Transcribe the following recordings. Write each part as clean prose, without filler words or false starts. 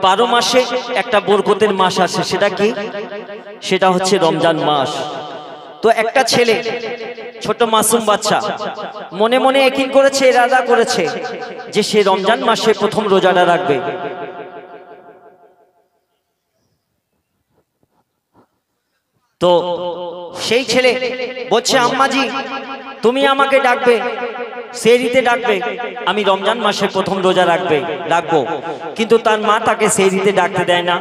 12 মাসে একটা বরকতের মাস আছে, সেটা কি? সেটা হচ্ছে রমজান মাস। তো একটা ছেলে, ছোট মাসুম বাচ্চা, মনে মনে একই করেছে, ইরাদা করেছে যে সে রমজান মাসে প্রথম রোজাটা রাখবে। তো সেই ছেলে বলছে, আম্মাজি তুমি আমাকে ডাকবে, সেহরিতে ডাকবে, আমি রমজান মাসে প্রথম রোজা রাখবো। কিন্তু তার মা তাকে সেহরিতে ডাকতে দেয় না।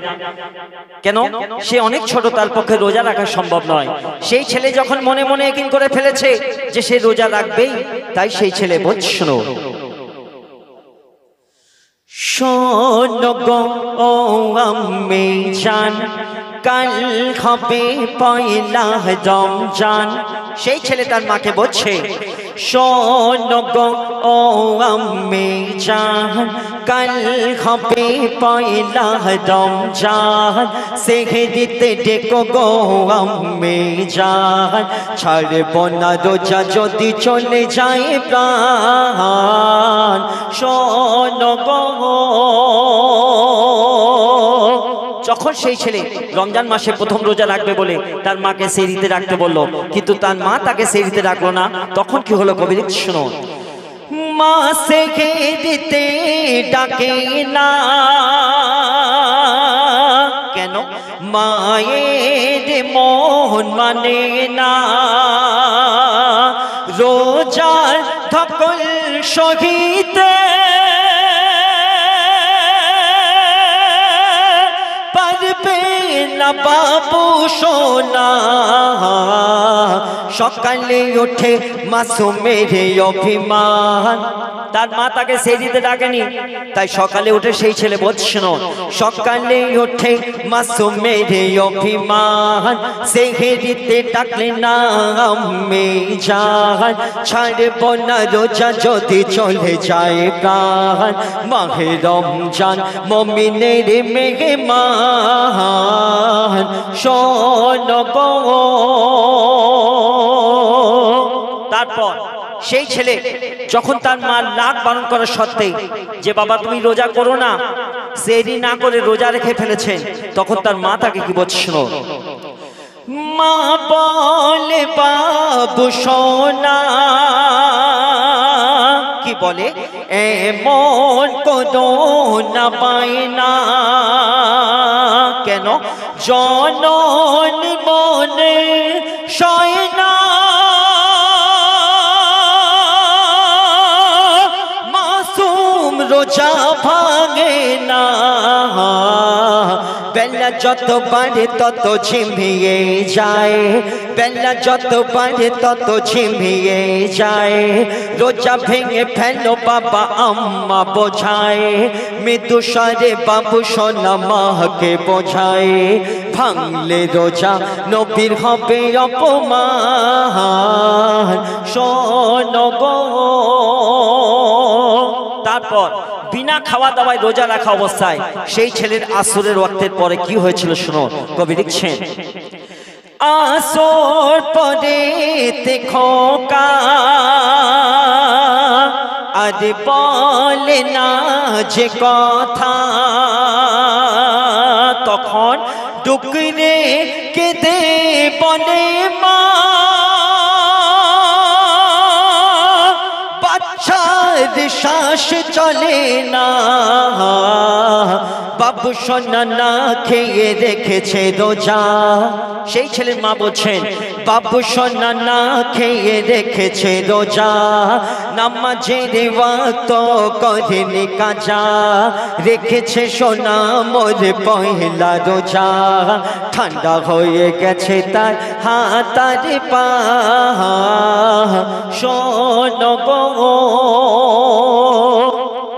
কেন? সে অনেক ছোট, তার পক্ষে রোজা রাখা সম্ভব নয়। সেই ছেলে যখন মনে মনে একই করে ফেলেছে যে সে রোজা রাখবেই, তাই সেই ছেলে বলছে, শোনো শোনো গো ও আম্মি জান, কাল হবে পয়লা রমজান। সেই ছেলে তার মাকে বলছে, শোনো গো ও আম্মি জান, কাল হবে পয়লা রমজান, সেহরিতে ডেকো গো আম্মি জান, ছাড়ব না রোজা যদি চলে যায় প্রাণ। শোনো গো। যখন সেই ছেলে রমজান মাসে প্রথম রোজা রাখবে বলে তার মাকে সেহরিতে রাখতে বলল, কিন্তু তার মা তাকে সেহরিতে রাখলো না। তখন কি হলো কবি লিখছে, শোনো, মা সেহরিতে ডাকে না কেন? মায়ের মন মানে না, রোজার ধকল সহিতে পারবে না বাবু সোনা। সকালে উঠে মাসুমের অভিমান, তার মা তাকে সেহরিতে ডাকেনি, তাই সকালে উঠে সেই ছেলে বলছে, শোনো, সকালে উঠে মাসুমের অভিমান, সেহরিতে ডাকলে না আম্মি জান, ছাড়ব না রোজা যদি চলে যায় প্রাণ। মাহে রমজান মুমিনের মেহমান, শোনো গো। তারপর সেই ছেলে যখন তার মা লাখ বারণ করা সত্ত্বে যে বাবা তুমি রোজা করো না, সেহরি না করে রোজা রেখে ফেলেছেন, তখন তার মা তাকে কি বলছে, শোনো, মা বলে বাবু সোনা, কি বলে, এমন করো না বায়না। কেন? জনন মনে সয় না, মাসুম রোজা ভাঙে না, বেলা যত বাড়ে তত ঝিমিয়ে যায়, বেলা যত বাড়ে তত ঝিমিয়ে যায়, রোজা ভেঙে ফেলো বাবা আম্মা বোঝায়, মৃদু স্বরে বাবু সোনা মাকে বোঝায়, ভাঙলে রোজা নবীর হবে অপমান। শোনো গো। তারপর বিনা খাওয়া দাওয়ায় রোজা রাখা অবস্থায় সেই ছেলের আসরের ওয়াক্তের পরে কি হয়েছিল, শোনো, কবি লিখছেন, আসর পরে দেখো কা আর বলে না যে কথা, তখন ডুকরে কেঁদে বলে মা, শ্বাস চলে না, বাবু সোনা না খেয়ে রেখেছে রোজা। সেই ছেলের মা বলছেন, বাবু সোনা না খেয়ে রেখেছে রোজা, নামাজের ওয়াক্ত করেনি কাজা, রেখেছে সোনা মোর পয়লা রোজা, ঠান্ডা হয়ে গেছে তার হাত আর পা। শোনো গো।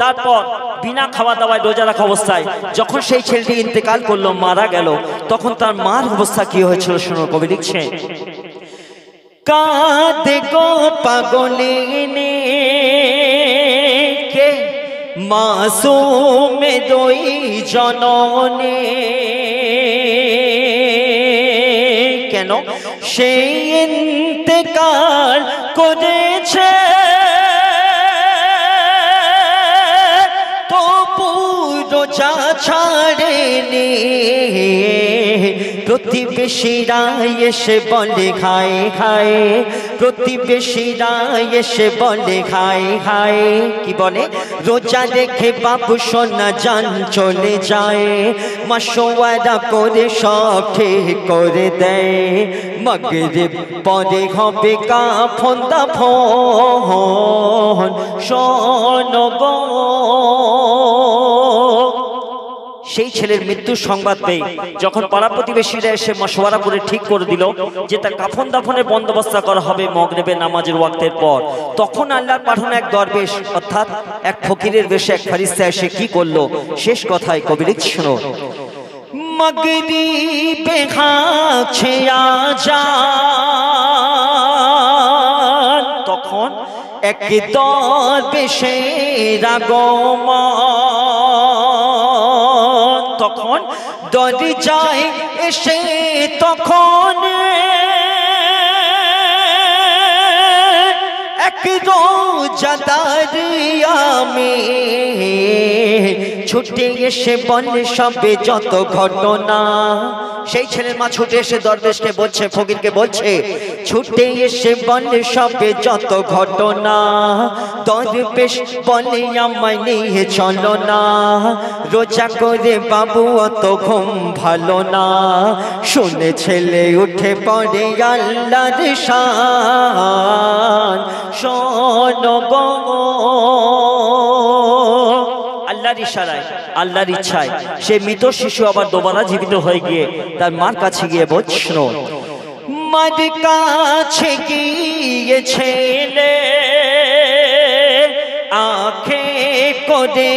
তারপর বিনা খাওয়া দাওয়ায় রোজা রাখা অবস্থায় যখন সেই ছেলেটি ইন্তেকাল করলো, মারা গেল, তখন তার মার অবস্থা কি হয়েছিল, শোনো, কবি লিখছে, কাঁদে গো পাগলিনী কে মাসুমে দুই জননী, কেন? সেই ইন্তেকাল করেছে রোজা ছাড়েনি প্রতিবেশীরা এসে বলে খায় খায় প্রতিবেশীরা এসে বলে খায় খায় কি বলে রোজা রেখে বাবু সোনা জান চলে যায় মাশওয়ারা করে সব ঠিক করে দেয় মাগরিব পরে হবে কাফন দাফন শোনো গো সেই ছেলের মৃত্যুর সংবাদ পেয়ে যখন পাড়া প্রতিবেশীরা এসে মশওয়ারা করে ঠিক করে দিল যে তার কাফন দাফনের বন্দোবস্ত করা হবে মাগরিবের নামাজের ওয়াক্তের পর, তখন আল্লাহর পাঠানো এক দরবেশ অর্থাৎ এক ফকিরের বেশে এক ফেরেশতা এসে কি করলো শেষ কথায় কবি লিখছে শোনো। মাগরিবে কাছে আযান তখন এক দরবেশের আগমন, তখন দরজায় এসে তখন এক রোজাদার আমি ছুটে এসে বলে সবে যত ঘটনা। সেই ছেলের মা ছুটে এসে দরবেশকে বলছে, ফকিরকে বলছে, ছুটে এসে বলে সবে যত ঘটনা। দরবেশ বলে আমায় নিয়ে চলো না, রোজা করে বাবু অত ঘুম ভালো না। শুনে ছেলে উঠে পড়ে আল্লাহর শান, শোনো গো আল্লাহর ইশারায় আল্লাহর ইচ্ছায় সে মৃত শিশু আবার দোবারা জীবিত হয়ে গিয়ে তার মার কাছে গিয়ে বলছিল, মার কাছে গিয়ে ছেলে আঁখে করে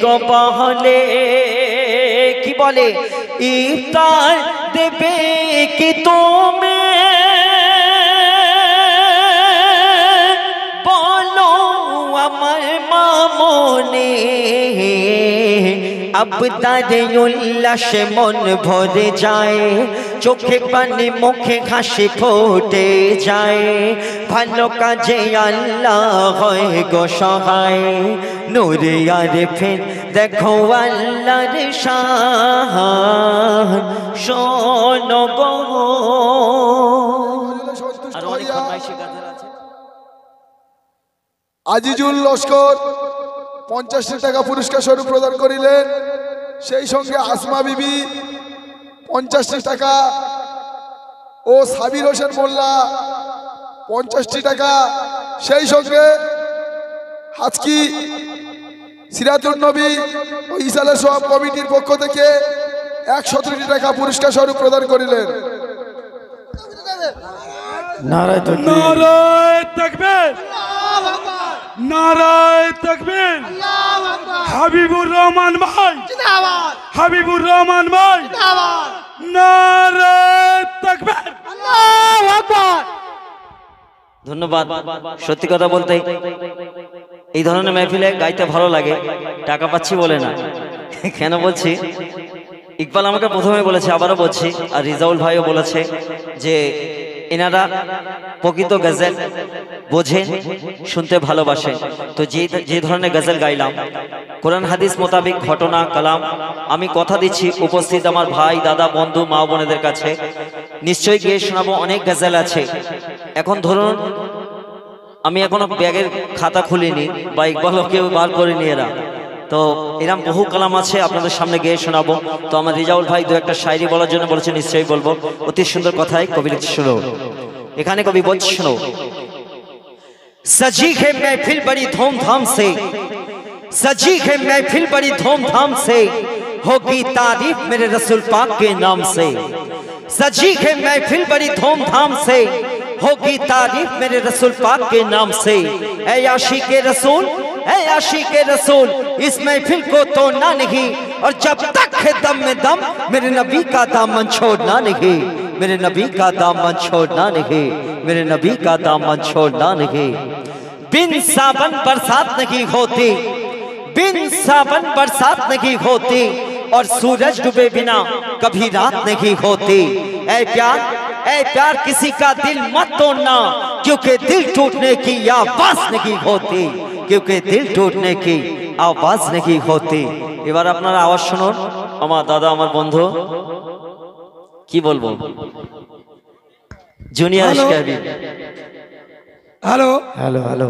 গো বলে, কি বলে ইফতার দেবে কি তুমি বলো আমার মামনে। আবদারে উল্লাসে মন ভরে যায়, চোখে পানি মুখে হাসি ফুটে যায়। ভালো কাজে আল্লাহ হয় গো সহায়, নূরে আরিফিন দেখো আল্লাহর শান, শোনো গো। আর অনেক ফরমাইশি গান আছে। আজিজুল লস্কর 50 টাকা পুরস্কার স্বরূপ প্রদান করিলেন। সেই সঙ্গে আসমা বিবি 50 টাকা ও সাবির হোসেন মোল্লা 50 টাকা, সেই সঙ্গে আজকি সিরাতুন নবী ও ইসালে সব কমিটির পক্ষ থেকে 117 টাকা পুরস্কার স্বরূপ প্রদান করিলেন। নারায়ে তাকবীর, নারায়ে তাকবীর, নারায়ে তাকবীর। হাবিবুর রহমান ভাই জিন্দাবাদ, হাবিবুর রহমান ভাই জিন্দাবাদ, নারায়ে তাকবীর, আল্লাহু আকবার। ধন্যবাদ। সত্যি কথা বলতে এই ধরনের মেহফিলে গাইতে ভালো লাগে, টাকা পাচ্ছি বলে না। কেন বলছি, ইকবাল আমাকে প্রথমে বলেছে, আবারও বলছি, আর রিজাউল ভাইও বলেছে যে এনারা প্রকৃত গজল বোঝেন, শুনতে ভালোবাসেন। তো যে ধরনের গজল গাইলাম কোরআন হাদিস মোতাবেক ঘটনা কালাম, আমি কথা দিচ্ছি উপস্থিত আমার ভাই দাদা বন্ধু মা বোনেদের কাছে নিশ্চয়ই গিয়ে শোনাবো। অনেক গজল আছে। এখন ধরুন আমি এখনো ব্যাগের খাতা খুলিনি বা ইকবালও কেউ বার করিনি, এরা তো এরকম বহু কালাম আছে আপনাদের সামনে গিয়ে শোনাবো। তো আমার রিজাউল ভাই দু একটা শায়রি বলার জন্য বলেছে, নিশ্চয়ই বলবো। অতি সুন্দর কথাই কবি লিখছে, শোনো। এখানে কবি বলছে, শোনো। सजी है महफिल बड़ी धूमधाम से, सजी है महफिल बड़ी धूमधाम से, होगी तारीफ मेरे रसूल पाक के नाम से। सजी है महफिल बड़ी धूमधाम से, होगी तारीफ मेरे रसूल पाक के नाम से। ऐ आशिक रसूल, ऐ आशिक रसूल, इस महफिल को तोड़ना नहीं, और जब तक है दम में दम मेरे नबी का दामन छोड़ना नहीं, मेरे नबी का दामन छोड़ना नहीं, मेरे नबी का दामन छोड़ना नहीं। बिन सावन बरसात नहीं होती, बिन सावन बरसात नहीं होती, और सूरज डूबे बिना कभी रात नहीं होती। ऐ प्यार किसी का दिल मत तोड़ना, क्योंकि दिल टूटने की आवाज नहीं होती, क्योंकि दिल टूटने की आवाज नहीं होती। এবার আপনারা আওয়াজ শুনুন। আমার দাদা, আমার বন্ধু, কি বলবো, জুনিয়র হ্যালো। স্ক্যাবি। Hello hello hello